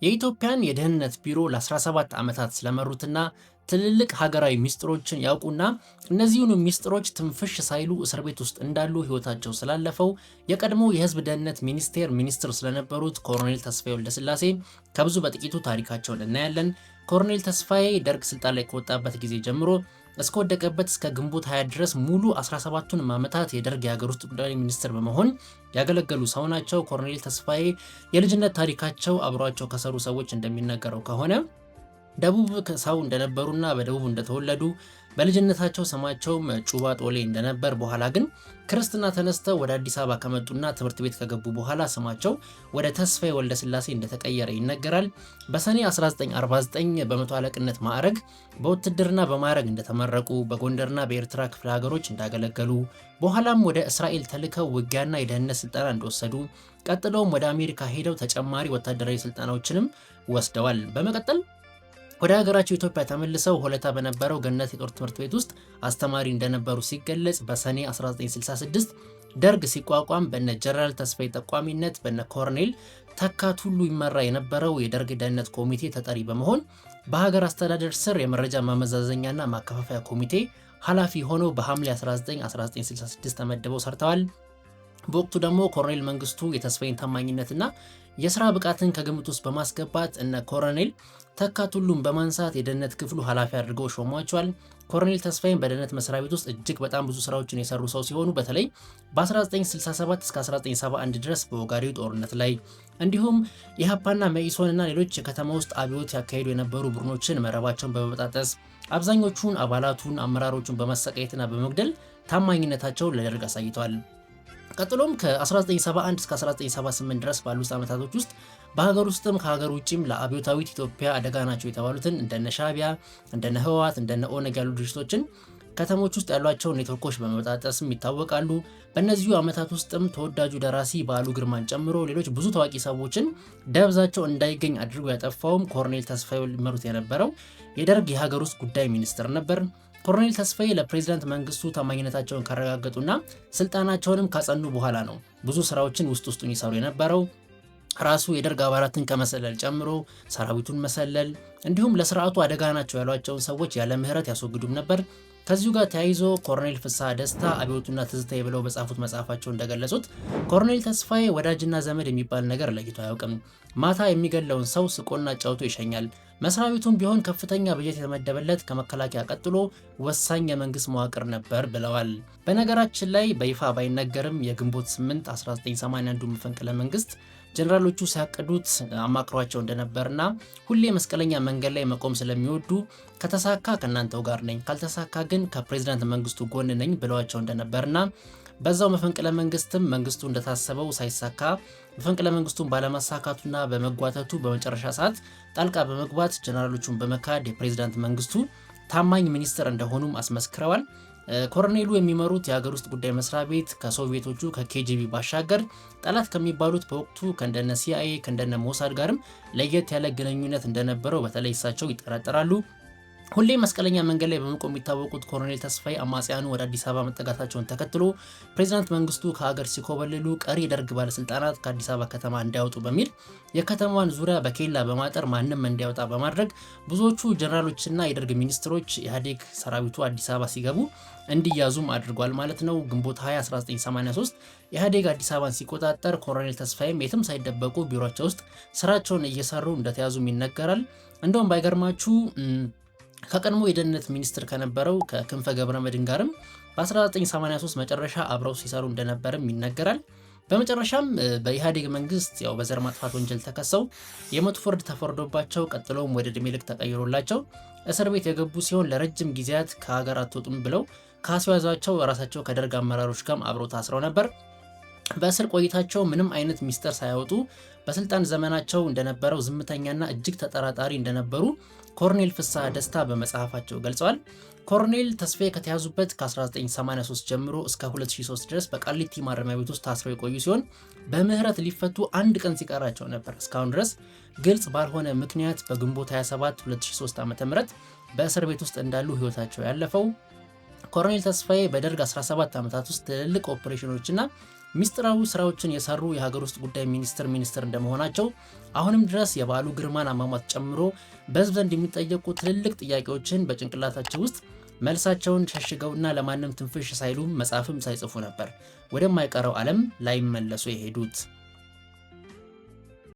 የኢትዮጵያን የደህንነት ቢሮ ለ17 ዓመታት ስለመሩትና ትልልቅ ሀገራዊ ሚስጥሮችን ያውቁና እነዚሁን ሚስጥሮች ትንፍሽ ሳይሉ እስር ቤት ውስጥ እንዳሉ ህይወታቸው ስላለፈው የቀድሞ የህዝብ ደህንነት ሚኒስትር ስለነበሩት ኮሎኔል ተስፋዬ ወልደስላሴ ከብዙ በጥቂቱ ታሪካቸውን እናያለን። ኮሎኔል ተስፋዬ ደርግ ስልጣን ላይ ከወጣበት ጊዜ ጀምሮ እስከወደቀበት እስከ ግንቦት 20 ድረስ ሙሉ 17ቱንም ዓመታት የደርግ የሀገር ውስጥ ጉዳይ ሚኒስትር በመሆን ያገለገሉ ሰው ናቸው። ኮሎኔል ተስፋዬ የልጅነት ታሪካቸው አብሯቸው ከሰሩ ሰዎች እንደሚነገረው ከሆነ ደቡብ ሰው እንደነበሩና በደቡብ እንደተወለዱ በልጅነታቸው ስማቸውም ጩባ ጦሌ እንደነበር በኋላ ግን ክርስትና ተነስተው ወደ አዲስ አበባ ከመጡና ትምህርት ቤት ከገቡ በኋላ ስማቸው ወደ ተስፋዬ ወልደስላሴ እንደተቀየረ ይነገራል። በሰኔ 1949 በመቶ አለቅነት ማዕረግ በውትድርና በማዕረግ እንደተመረቁ በጎንደርና በኤርትራ ክፍለ ሀገሮች እንዳገለገሉ በኋላም ወደ እስራኤል ተልከው ውጊያና የደህንነት ስልጠና እንደወሰዱ ቀጥለውም ወደ አሜሪካ ሄደው ተጨማሪ ወታደራዊ ስልጠናዎችንም ወስደዋል። በመቀጠል ወደ ሀገራቸው ኢትዮጵያ ተመልሰው ሆለታ በነበረው ገነት የጦር ትምህርት ቤት ውስጥ አስተማሪ እንደነበሩ ሲገለጽ በሰኔ 1966 ደርግ ሲቋቋም በነ ጀነራል ተስፋዬ ጠቋሚነት በነ ኮሎኔል ተካ ቱሉ ይመራ የነበረው የደርግ ደህንነት ኮሚቴ ተጠሪ በመሆን በሀገር አስተዳደር ስር የመረጃ ማመዛዘኛና ማከፋፈያ ኮሚቴ ኃላፊ ሆነው በሐምሌ 1966 ተመድበው ሰርተዋል። በወቅቱ ደግሞ ኮሎኔል መንግስቱ የተስፋዬን ታማኝነትና የስራ ብቃትን ከግምት ውስጥ በማስገባት እነ ኮሎኔል ተካ ቱሉን በማንሳት የደህንነት ክፍሉ ኃላፊ አድርገው ሾሟቸዋል። ኮሎኔል ተስፋዬን በደህንነት መስሪያ ቤት ውስጥ እጅግ በጣም ብዙ ስራዎችን የሰሩ ሰው ሲሆኑ በተለይ በ1967 እስከ 1971 ድረስ በኦጋዴው ጦርነት ላይ እንዲሁም ኢህአፓና መኢሶንና ሌሎች የከተማ ውስጥ አብዮት ያካሄዱ የነበሩ ቡድኖችን መረባቸውን በመበጣጠስ አብዛኞቹን አባላቱን አመራሮቹን በመሰቃየትና በመግደል ታማኝነታቸውን ለደርግ አሳይተዋል። ቀጥሎም ከ1971 እስከ 1978 ድረስ ባሉት ዓመታቶች ውስጥ በሀገር ውስጥም ከሀገር ውጭም ለአብዮታዊት ኢትዮጵያ አደጋ ናቸው የተባሉትን እንደነ ሻዕቢያ፣ እንደነ ህወሓት፣ እንደነ ኦነግ ያሉ ድርጅቶችን ከተሞች ውስጥ ያሏቸውን ኔትወርኮች በመበጣጠስም ይታወቃሉ። በእነዚሁ ዓመታት ውስጥም ተወዳጁ ደራሲ በዓሉ ግርማን ጨምሮ ሌሎች ብዙ ታዋቂ ሰዎችን ደብዛቸው እንዳይገኝ አድርጎ ያጠፋውም ኮሎኔል ተስፋዬ ሊመሩት የነበረው የደርግ የሀገር ውስጥ ጉዳይ ሚኒስትር ነበር። ኮሎኔል ተስፋዬ ለፕሬዝዳንት መንግስቱ ታማኝነታቸውን ካረጋገጡና ስልጣናቸውንም ካጸኑ በኋላ ነው ብዙ ስራዎችን ውስጡን ይሰሩ የነበረው። ራሱ የደርግ አባላትን ከመሰለል ጨምሮ ሰራዊቱን መሰለል እንዲሁም ለስርዓቱ አደጋ ናቸው ያሏቸውን ሰዎች ያለ ምህረት ያስወግዱም ነበር። ከዚሁ ጋር ተያይዞ ኮሎኔል ፍስሐ ደስታ አብዮቱና ትዝታዬ ብለው በጻፉት መጽሐፋቸው እንደገለጹት ኮሎኔል ተስፋዬ ወዳጅና ዘመድ የሚባል ነገር ለይቶ አያውቅም። ማታ የሚገለውን ሰው ስቆና ጫውቶ ይሸኛል። መስሪያ ቤቱም ቢሆን ከፍተኛ በጀት የተመደበለት ከመከላከያ ቀጥሎ ወሳኝ የመንግስት መዋቅር ነበር ብለዋል። በነገራችን ላይ በይፋ ባይነገርም የግንቦት 8 1981 መፈንቅለ መንግስት ጀነራሎቹ ሲያቀዱት አማክሯቸው እንደነበርና ሁሌ መስቀለኛ መንገድ ላይ መቆም ስለሚወዱ ከተሳካ ከእናንተው ጋር ነኝ፣ ካልተሳካ ግን ከፕሬዝዳንት መንግስቱ ጎን ነኝ ብለዋቸው እንደነበርና በዛው መፈንቅለ መንግስትም መንግስቱ እንደታሰበው ሳይሳካ መፈንቅለ መንግስቱን ባለማሳካቱና በመጓተቱ በመጨረሻ ሰዓት ጣልቃ በመግባት ጀነራሎቹን በመካድ የፕሬዝዳንት መንግስቱ ታማኝ ሚኒስትር እንደሆኑም አስመስክረዋል። ኮሎኔሉ የሚመሩት የሀገር ውስጥ ጉዳይ መስሪያ ቤት ከሶቪየቶቹ ከኬጂቢ ባሻገር ጠላት ከሚባሉት በወቅቱ ከእንደነ ሲአይኤ ከእንደነ ሞሳድ ጋርም ለየት ያለ ግንኙነት እንደነበረው በተለይ እሳቸው ይጠራጠራሉ። ሁሌ መስቀለኛ መንገድ ላይ በመቆም የሚታወቁት ኮሎኔል ተስፋዬ አማጽያኑ ወደ አዲስ አበባ መጠጋታቸውን ተከትሎ ፕሬዝዳንት መንግስቱ ከሀገር ሲኮበልሉ ቀሪ የደርግ ባለስልጣናት ከአዲስ አበባ ከተማ እንዳያወጡ በሚል የከተማዋን ዙሪያ በኬላ በማጠር ማንም እንዳያወጣ በማድረግ ብዙዎቹ ጀነራሎችና የደርግ ሚኒስትሮች ኢህአዴግ ሰራዊቱ አዲስ አበባ ሲገቡ እንዲያዙም አድርጓል ማለት ነው። ግንቦት 20 1983 ኢህአዴግ አዲስ አበባን ሲቆጣጠር ኮሎኔል ተስፋዬም የትም ሳይደበቁ ቢሮቸው ውስጥ ስራቸውን እየሰሩ እንደተያዙም ይነገራል። እንደውም ባይገርማችሁ ከቀድሞ የደህንነት ሚኒስትር ከነበረው ከክንፈ ገብረመድህን ጋርም በ1983 መጨረሻ አብረው ሲሰሩ እንደነበርም ይነገራል። በመጨረሻም በኢህአዴግ መንግስት ያው በዘር ማጥፋት ወንጀል ተከሰው የሞት ፍርድ ተፈርዶባቸው ቀጥሎም ወደ ዕድሜ ልክ ተቀይሮላቸው እስር ቤት የገቡ ሲሆን ለረጅም ጊዜያት ከሀገር አትወጡም ብለው ካስያዟቸው ራሳቸው ከደርግ አመራሮች ጋር አብረው ታስረው ነበር። በእስር ቆይታቸው ምንም አይነት ሚስጥር ሳያወጡ በስልጣን ዘመናቸው እንደነበረው ዝምተኛና እጅግ ተጠራጣሪ እንደነበሩ ኮሎኔል ፍስሐ ደስታ በመጽሐፋቸው ገልጸዋል። ኮሎኔል ተስፋዬ ከተያዙበት ከ1983 ጀምሮ እስከ 2003 ድረስ በቃሊቲ ማረሚያ ቤት ውስጥ ታስረው የቆዩ ሲሆን በምህረት ሊፈቱ አንድ ቀን ሲቀራቸው ነበር እስካሁን ድረስ ግልጽ ባልሆነ ምክንያት በግንቦት 27 2003 ዓ.ም በእስር ቤት ውስጥ እንዳሉ ህይወታቸው ያለፈው። ኮሎኔል ተስፋዬ በደርግ 17 ዓመታት ውስጥ ትልልቅ ኦፕሬሽኖችና ሚስጥራዊ ስራዎችን የሰሩ የሀገር ውስጥ ጉዳይ ሚኒስትር እንደመሆናቸው አሁንም ድረስ የበዓሉ ግርማን አሟሟት ጨምሮ በህዝብ ዘንድ የሚጠየቁ ትልልቅ ጥያቄዎችን በጭንቅላታቸው ውስጥ መልሳቸውን ሸሽገውና ለማንም ትንፍሽ ሳይሉ መጽሐፍም ሳይጽፉ ነበር ወደማይቀረው ዓለም ላይመለሱ የሄዱት።